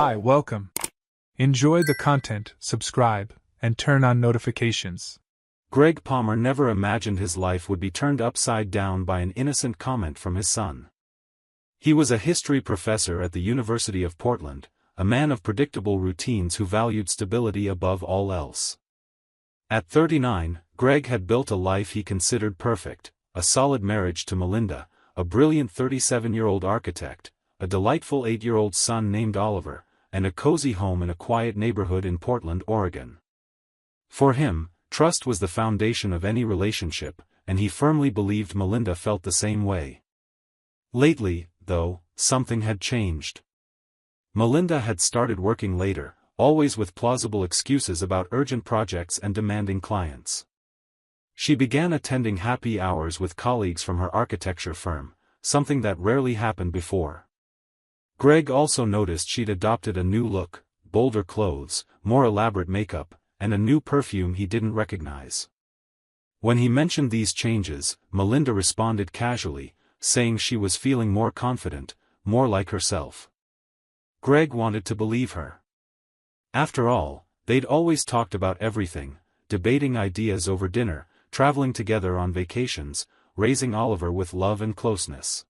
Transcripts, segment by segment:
Hi, welcome. Enjoy the content, subscribe, and turn on notifications. Greg Palmer never imagined his life would be turned upside down by an innocent comment from his son. He was a history professor at the University of Portland, a man of predictable routines who valued stability above all else. At 39, Greg had built a life he considered perfect: a solid marriage to Melinda, a brilliant 37-year-old architect, a delightful 8-year-old son named Oliver, and a cozy home in a quiet neighborhood in Portland, Oregon. For him, trust was the foundation of any relationship, and he firmly believed Melinda felt the same way. Lately, though, something had changed. Melinda had started working later, always with plausible excuses about urgent projects and demanding clients. She began attending happy hours with colleagues from her architecture firm, something that rarely happened before. Greg also noticed she'd adopted a new look: bolder clothes, more elaborate makeup, and a new perfume he didn't recognize. When he mentioned these changes, Melinda responded casually, saying she was feeling more confident, more like herself. Greg wanted to believe her. After all, they'd always talked about everything, debating ideas over dinner, traveling together on vacations, raising Oliver with love and closeness.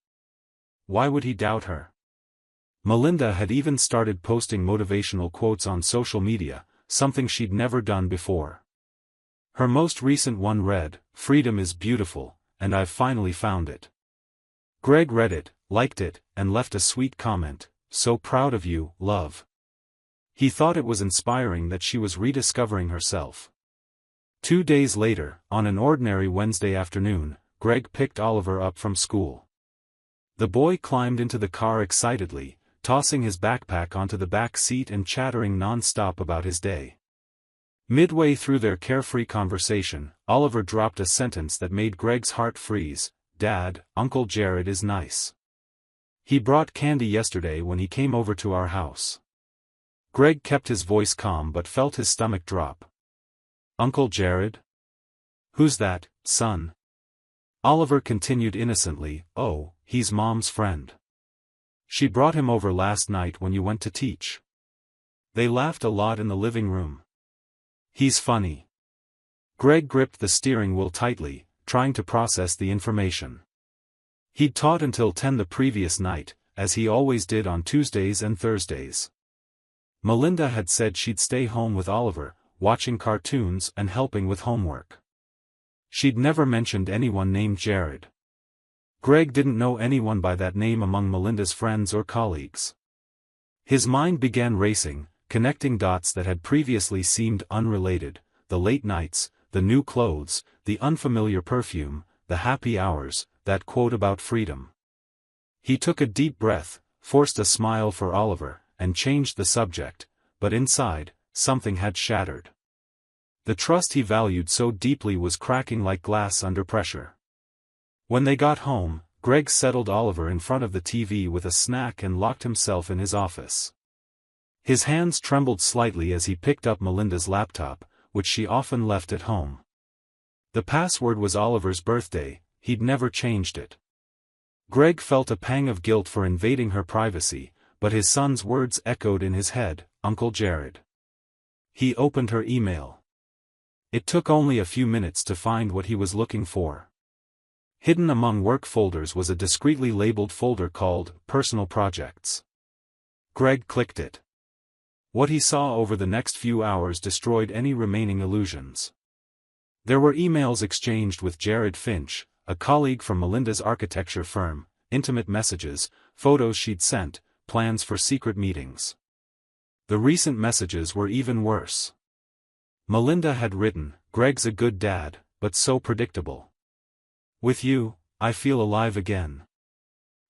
Why would he doubt her? Melinda had even started posting motivational quotes on social media, something she'd never done before. Her most recent one read, "Freedom is beautiful, and I've finally found it." Greg read it, liked it, and left a sweet comment: "So proud of you, love." He thought it was inspiring that she was rediscovering herself. 2 days later, on an ordinary Wednesday afternoon, Greg picked Oliver up from school. The boy climbed into the car excitedly, tossing his backpack onto the back seat and chattering non-stop about his day. Midway through their carefree conversation, Oliver dropped a sentence that made Greg's heart freeze: "Dad, Uncle Jared is nice. He brought candy yesterday when he came over to our house." Greg kept his voice calm but felt his stomach drop. "Uncle Jared? Who's that, son?" Oliver continued innocently, "Oh, he's Mom's friend. She brought him over last night when you went to teach. They laughed a lot in the living room. He's funny." Greg gripped the steering wheel tightly, trying to process the information. He'd taught until 10 the previous night, as he always did on Tuesdays and Thursdays. Melinda had said she'd stay home with Oliver, watching cartoons and helping with homework. She'd never mentioned anyone named Jared. Greg didn't know anyone by that name among Melinda's friends or colleagues. His mind began racing, connecting dots that had previously seemed unrelated: the late nights, the new clothes, the unfamiliar perfume, the happy hours, that quote about freedom. He took a deep breath, forced a smile for Oliver, and changed the subject, but inside, something had shattered. The trust he valued so deeply was cracking like glass under pressure. When they got home, Greg settled Oliver in front of the TV with a snack and locked himself in his office. His hands trembled slightly as he picked up Melinda's laptop, which she often left at home. The password was Oliver's birthday. He'd never changed it. Greg felt a pang of guilt for invading her privacy, but his son's words echoed in his head: "Uncle Jared." He opened her email. It took only a few minutes to find what he was looking for. Hidden among work folders was a discreetly labeled folder called Personal Projects. Greg clicked it. What he saw over the next few hours destroyed any remaining illusions. There were emails exchanged with Jared Finch, a colleague from Melinda's architecture firm, intimate messages, photos she'd sent, plans for secret meetings. The recent messages were even worse. Melinda had written, "Greg's a good dad, but so predictable. With you, I feel alive again.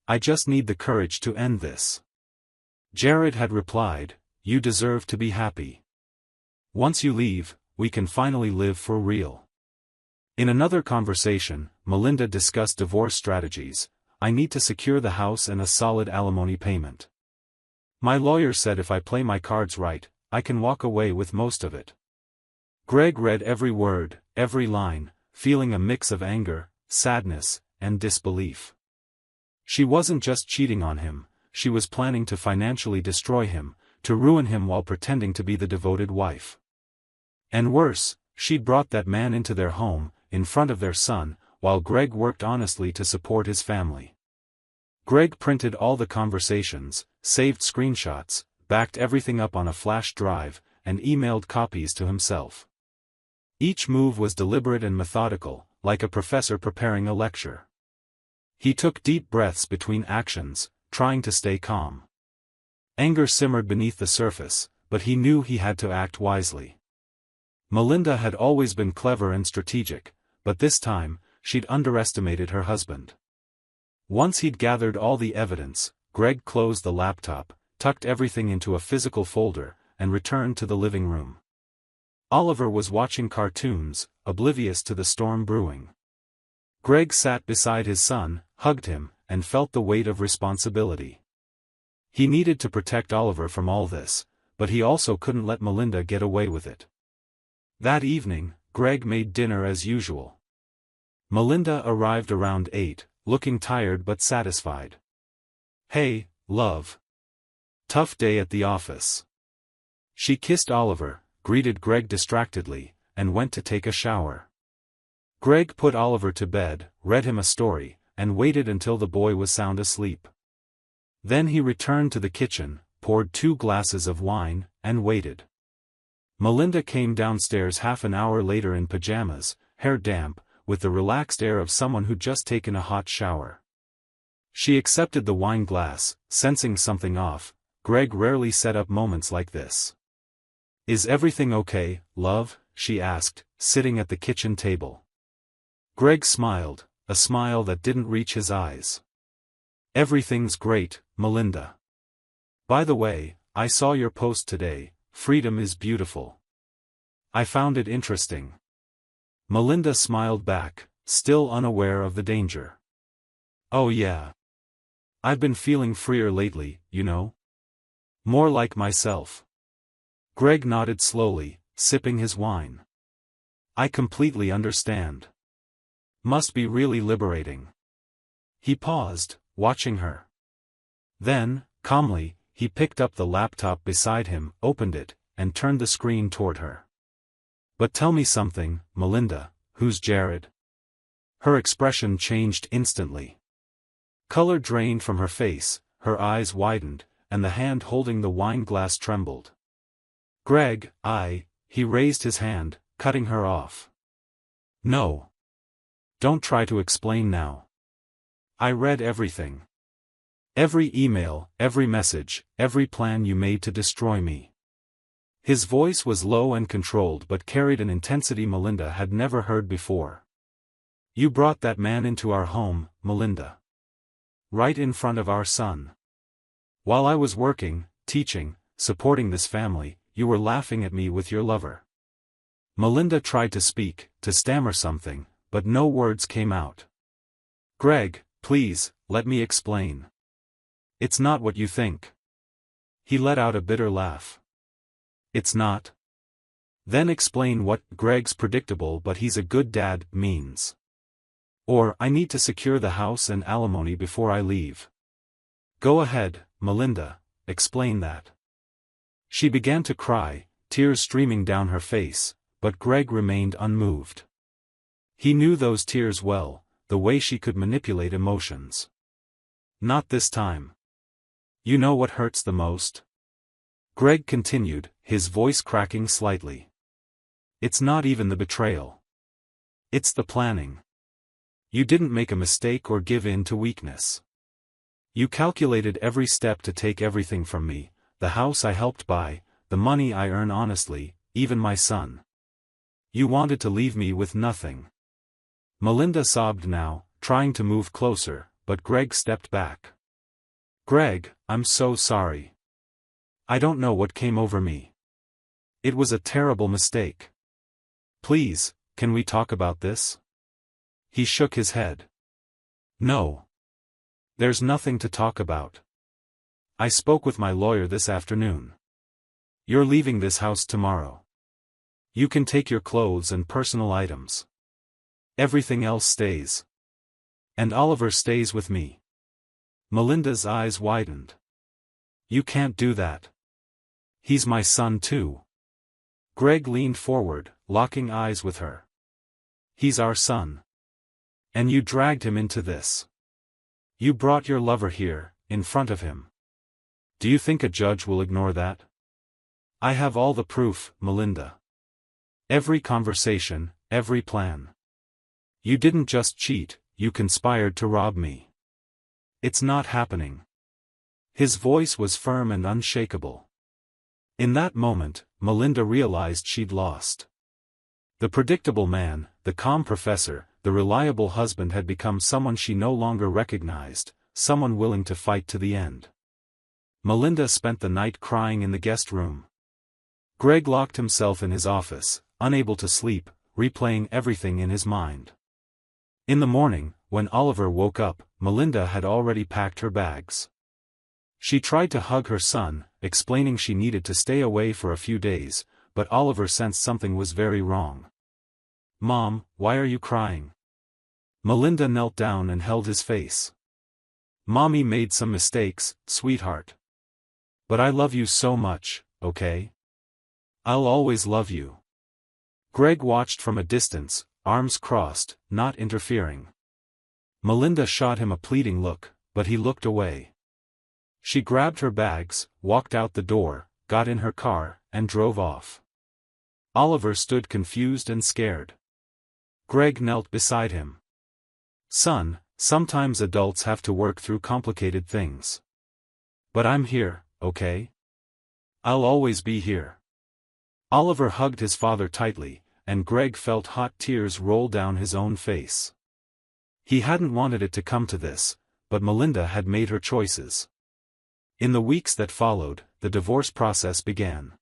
I just need the courage to end this." Jared had replied, "You deserve to be happy. Once you leave, we can finally live for real." In another conversation, Melinda discussed divorce strategies. "I need to secure the house and a solid alimony payment. My lawyer said if I play my cards right, I can walk away with most of it." Greg read every word, every line, feeling a mix of anger, sadness, and disbelief. She wasn't just cheating on him, she was planning to financially destroy him, to ruin him while pretending to be the devoted wife. And worse, she'd brought that man into their home, in front of their son, while Greg worked honestly to support his family. Greg printed all the conversations, saved screenshots, backed everything up on a flash drive, and emailed copies to himself. Each move was deliberate and methodical, like a professor preparing a lecture. He took deep breaths between actions, trying to stay calm. Anger simmered beneath the surface, but he knew he had to act wisely. Melinda had always been clever and strategic, but this time, she'd underestimated her husband. Once he'd gathered all the evidence, Greg closed the laptop, tucked everything into a physical folder, and returned to the living room. Oliver was watching cartoons, oblivious to the storm brewing. Greg sat beside his son, hugged him, and felt the weight of responsibility. He needed to protect Oliver from all this, but he also couldn't let Melinda get away with it. That evening, Greg made dinner as usual. Melinda arrived around 8, looking tired but satisfied. "Hey, love. Tough day at the office." She kissed Oliver, greeted Greg distractedly, and went to take a shower. Greg put Oliver to bed, read him a story, and waited until the boy was sound asleep. Then he returned to the kitchen, poured 2 glasses of wine, and waited. Melinda came downstairs half an hour later in pajamas, hair damp, with the relaxed air of someone who'd just taken a hot shower. She accepted the wine glass, sensing something off. Greg rarely set up moments like this. "Is everything okay, love?" she asked, sitting at the kitchen table. Greg smiled, a smile that didn't reach his eyes. "Everything's great, Melinda. By the way, I saw your post today, freedom is beautiful. I found it interesting." Melinda smiled back, still unaware of the danger. "Oh yeah. I've been feeling freer lately, you know. More like myself." Greg nodded slowly, sipping his wine. "I completely understand. Must be really liberating." He paused, watching her. Then, calmly, he picked up the laptop beside him, opened it, and turned the screen toward her. "But tell me something, Melinda, who's Jared?" Her expression changed instantly. Color drained from her face, her eyes widened, and the hand holding the wine glass trembled. "Greg, he raised his hand, cutting her off. "No. Don't try to explain now. I read everything. Every email, every message, every plan you made to destroy me." His voice was low and controlled but carried an intensity Melinda had never heard before. "You brought that man into our home, Melinda. Right in front of our son. While I was working, teaching, supporting this family, you were laughing at me with your lover." Melinda tried to speak, to stammer something, but no words came out. "Greg, please, let me explain. It's not what you think." He let out a bitter laugh. "It's not? Then explain what Greg's predictable but he's a good dad means. Or I need to secure the house and alimony before I leave." "Go ahead, Melinda, explain that." She began to cry, tears streaming down her face, but Greg remained unmoved. He knew those tears well, the way she could manipulate emotions. "Not this time. You know what hurts the most?" Greg continued, his voice cracking slightly. "It's not even the betrayal. It's the planning. You didn't make a mistake or give in to weakness. You calculated every step to take everything from me, the house I helped buy, the money I earn honestly, even my son. You wanted to leave me with nothing." Melinda sobbed now, trying to move closer, but Greg stepped back. "Greg, I'm so sorry. I don't know what came over me. It was a terrible mistake. Please, can we talk about this?" He shook his head. "No. There's nothing to talk about. I spoke with my lawyer this afternoon. You're leaving this house tomorrow. You can take your clothes and personal items. Everything else stays. And Oliver stays with me." Melinda's eyes widened. "You can't do that. He's my son too. Greg leaned forward, locking eyes with her. He's our son. And you dragged him into this. You brought your lover here, in front of him. Do you think a judge will ignore that? I have all the proof, Melinda. Every conversation, every plan. You didn't just cheat, you conspired to rob me. It's not happening. His voice was firm and unshakable. In that moment, Melinda realized she'd lost. The predictable man, the calm professor, the reliable husband had become someone she no longer recognized, someone willing to fight to the end. Melinda spent the night crying in the guest room. Greg locked himself in his office, unable to sleep, replaying everything in his mind. In the morning, when Oliver woke up, Melinda had already packed her bags. She tried to hug her son, explaining she needed to stay away for a few days, but Oliver sensed something was very wrong. Mom, why are you crying? Melinda knelt down and held his face. Mommy made some mistakes, sweetheart. But I love you so much, okay? I'll always love you. Greg watched from a distance, arms crossed, not interfering. Melinda shot him a pleading look, but he looked away. She grabbed her bags, walked out the door, got in her car, and drove off. Oliver stood confused and scared. Greg knelt beside him. Son, sometimes adults have to work through complicated things. But I'm here, okay? I'll always be here. Oliver hugged his father tightly, and Greg felt hot tears roll down his own face. He hadn't wanted it to come to this, but Melinda had made her choices. In the weeks that followed, the divorce process began.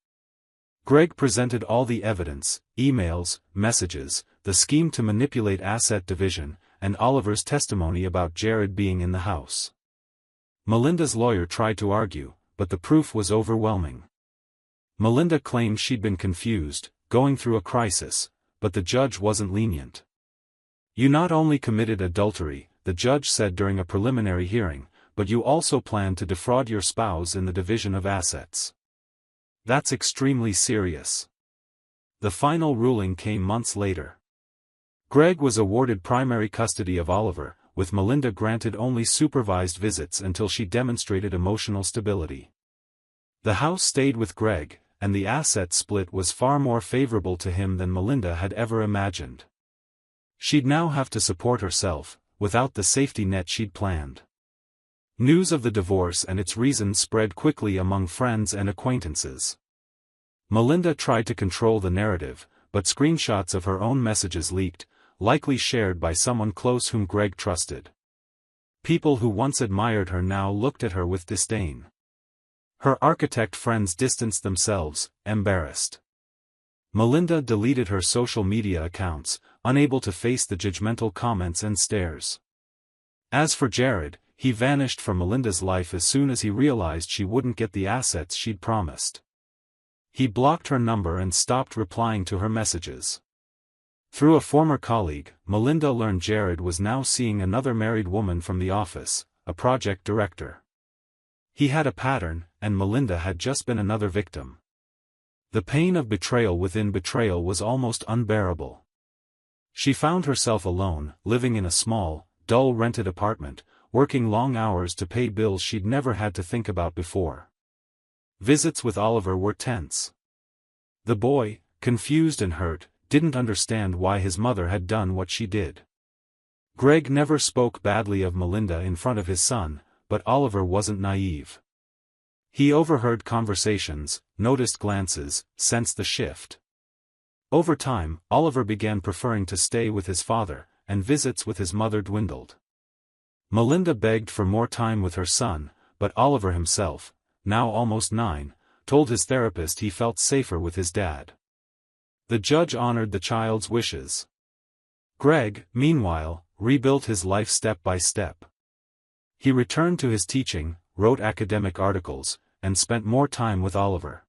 Greg presented all the evidence, emails, messages, the scheme to manipulate asset division, and Oliver's testimony about Jared being in the house. Melinda's lawyer tried to argue, but the proof was overwhelming. Melinda claimed she'd been confused, going through a crisis, but the judge wasn't lenient. You not only committed adultery, the judge said during a preliminary hearing, but you also planned to defraud your spouse in the division of assets. That's extremely serious. The final ruling came months later. Greg was awarded primary custody of Oliver, with Melinda granted only supervised visits until she demonstrated emotional stability. The house stayed with Greg, and the asset split was far more favorable to him than Melinda had ever imagined. She'd now have to support herself, without the safety net she'd planned. News of the divorce and its reasons spread quickly among friends and acquaintances. Melinda tried to control the narrative, but screenshots of her own messages leaked, likely shared by someone close whom Greg trusted. People who once admired her now looked at her with disdain. Her architect friends distanced themselves, embarrassed. Melinda deleted her social media accounts, unable to face the judgmental comments and stares. As for Jared, he vanished from Melinda's life as soon as he realized she wouldn't get the assets she'd promised. He blocked her number and stopped replying to her messages. Through a former colleague, Melinda learned Jared was now seeing another married woman from the office, a project director. He had a pattern, and Melinda had just been another victim. The pain of betrayal within betrayal was almost unbearable. She found herself alone, living in a small, dull rented apartment, working long hours to pay bills she'd never had to think about before. Visits with Oliver were tense. The boy, confused and hurt, didn't understand why his mother had done what she did. Greg never spoke badly of Melinda in front of his son, but Oliver wasn't naive. He overheard conversations, noticed glances, sensed the shift. Over time, Oliver began preferring to stay with his father, and visits with his mother dwindled. Melinda begged for more time with her son, but Oliver himself, now almost 9, told his therapist he felt safer with his dad. The judge honored the child's wishes. Greg, meanwhile, rebuilt his life step by step. He returned to his teaching, wrote academic articles, and spent more time with Oliver.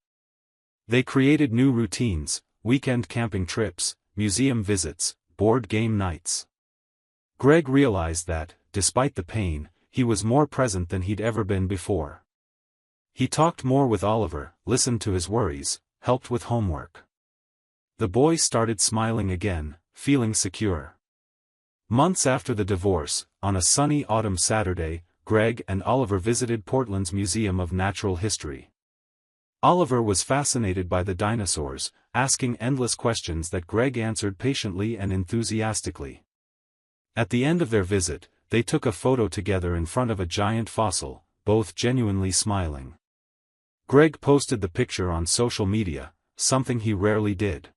They created new routines, weekend camping trips, museum visits, board game nights. Greg realized that, despite the pain, he was more present than he'd ever been before. He talked more with Oliver, listened to his worries, helped with homework. The boy started smiling again, feeling secure. Months after the divorce, on a sunny autumn Saturday, Greg and Oliver visited Portland's Museum of Natural History. Oliver was fascinated by the dinosaurs, asking endless questions that Greg answered patiently and enthusiastically. At the end of their visit, they took a photo together in front of a giant fossil, both genuinely smiling. Greg posted the picture on social media, something he rarely did.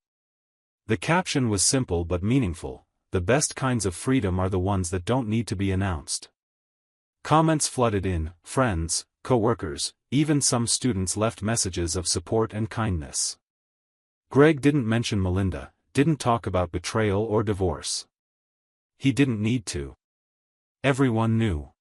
The caption was simple but meaningful: "The best kinds of freedom are the ones that don't need to be announced." Comments flooded in, friends, co-workers, even some students left messages of support and kindness. Greg didn't mention Melinda, didn't talk about betrayal or divorce. He didn't need to. Everyone knew.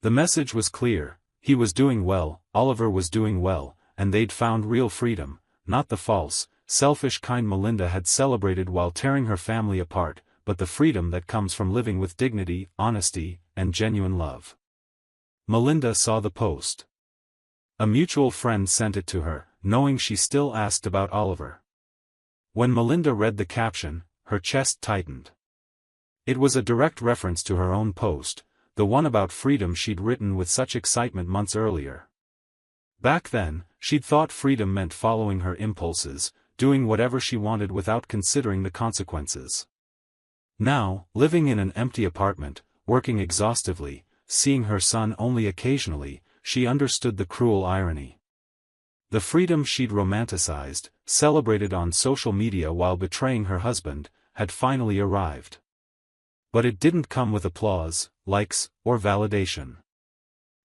The message was clear: he was doing well, Oliver was doing well, and they'd found real freedom, not the false, selfish kind Melinda had celebrated while tearing her family apart, but the freedom that comes from living with dignity, honesty, and genuine love. Melinda saw the post. A mutual friend sent it to her, knowing she still asked about Oliver. When Melinda read the caption, her chest tightened. It was a direct reference to her own post, the one about freedom she'd written with such excitement months earlier. Back then, she'd thought freedom meant following her impulses, doing whatever she wanted without considering the consequences. Now, living in an empty apartment, working exhaustively, seeing her son only occasionally, she understood the cruel irony. The freedom she'd romanticized, celebrated on social media while betraying her husband, had finally arrived. But it didn't come with applause, likes, or validation.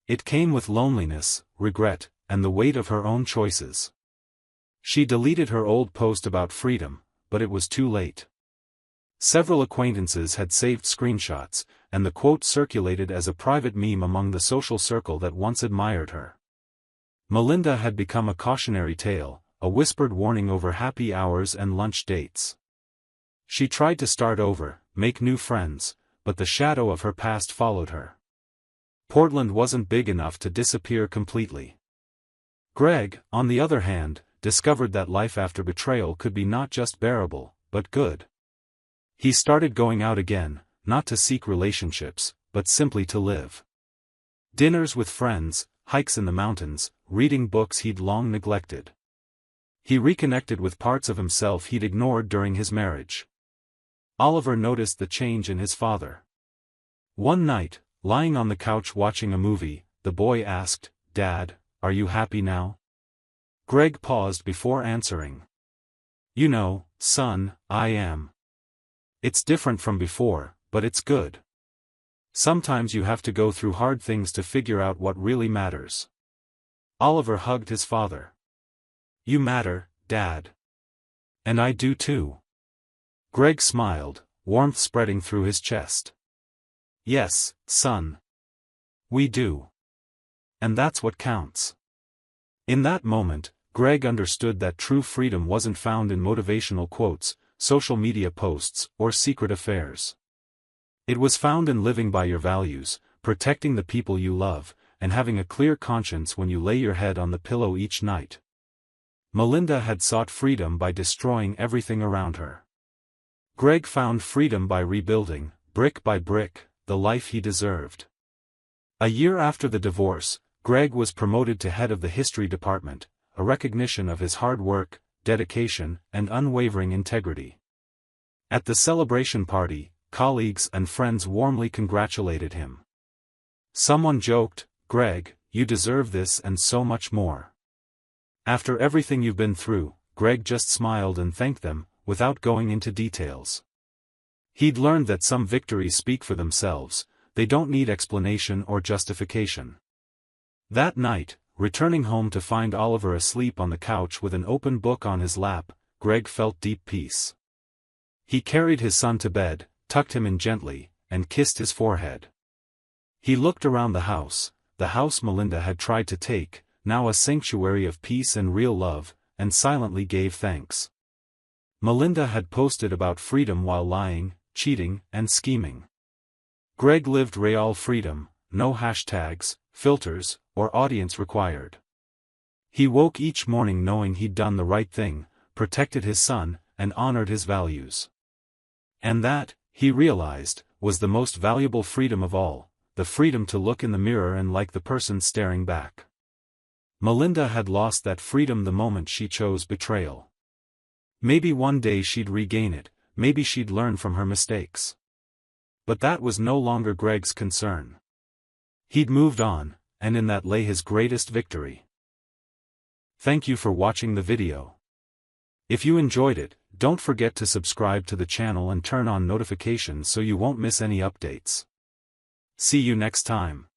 It came with loneliness, regret, and the weight of her own choices. She deleted her old post about freedom, but it was too late. Several acquaintances had saved screenshots, and the quote circulated as a private meme among the social circle that once admired her. Melinda had become a cautionary tale, a whispered warning over happy hours and lunch dates. She tried to start over, make new friends, but the shadow of her past followed her. Portland wasn't big enough to disappear completely. Greg, on the other hand, discovered that life after betrayal could be not just bearable, but good. He started going out again, not to seek relationships, but simply to live. Dinners with friends, hikes in the mountains, reading books he'd long neglected. He reconnected with parts of himself he'd ignored during his marriage. Oliver noticed the change in his father. One night, lying on the couch watching a movie, the boy asked, "Dad, are you happy now?" Greg paused before answering. "You know, son, I am. It's different from before, but it's good. Sometimes you have to go through hard things to figure out what really matters." Oliver hugged his father. "You matter, Dad. And I do too." Greg smiled, warmth spreading through his chest. "Yes, son. We do. And that's what counts." In that moment, Greg understood that true freedom wasn't found in motivational quotes, social media posts, or secret affairs. It was found in living by your values, protecting the people you love, and having a clear conscience when you lay your head on the pillow each night. Melinda had sought freedom by destroying everything around her. Greg found freedom by rebuilding, brick by brick, the life he deserved. A year after the divorce, Greg was promoted to head of the history department, a recognition of his hard work, dedication, and unwavering integrity. At the celebration party, colleagues and friends warmly congratulated him. Someone joked, "Greg, you deserve this and so much more." After everything you've been through, Greg just smiled and thanked them, without going into details. He'd learned that some victories speak for themselves, they don't need explanation or justification. That night, returning home to find Oliver asleep on the couch with an open book on his lap, Greg felt deep peace. He carried his son to bed, tucked him in gently, and kissed his forehead. He looked around the house Melinda had tried to take, now a sanctuary of peace and real love, and silently gave thanks. Melinda had posted about freedom while lying, cheating, and scheming. Greg lived real freedom, no hashtags, filters, or audience required. He woke each morning knowing he'd done the right thing, protected his son, and honored his values. And that, he realized, was the most valuable freedom of all, the freedom to look in the mirror and like the person staring back. Melinda had lost that freedom the moment she chose betrayal. Maybe one day she'd regain it, maybe she'd learn from her mistakes. But that was no longer Greg's concern. He'd moved on, and in that lay his greatest victory. Thank you for watching the video. If you enjoyed it, don't forget to subscribe to the channel and turn on notifications so you won't miss any updates. See you next time.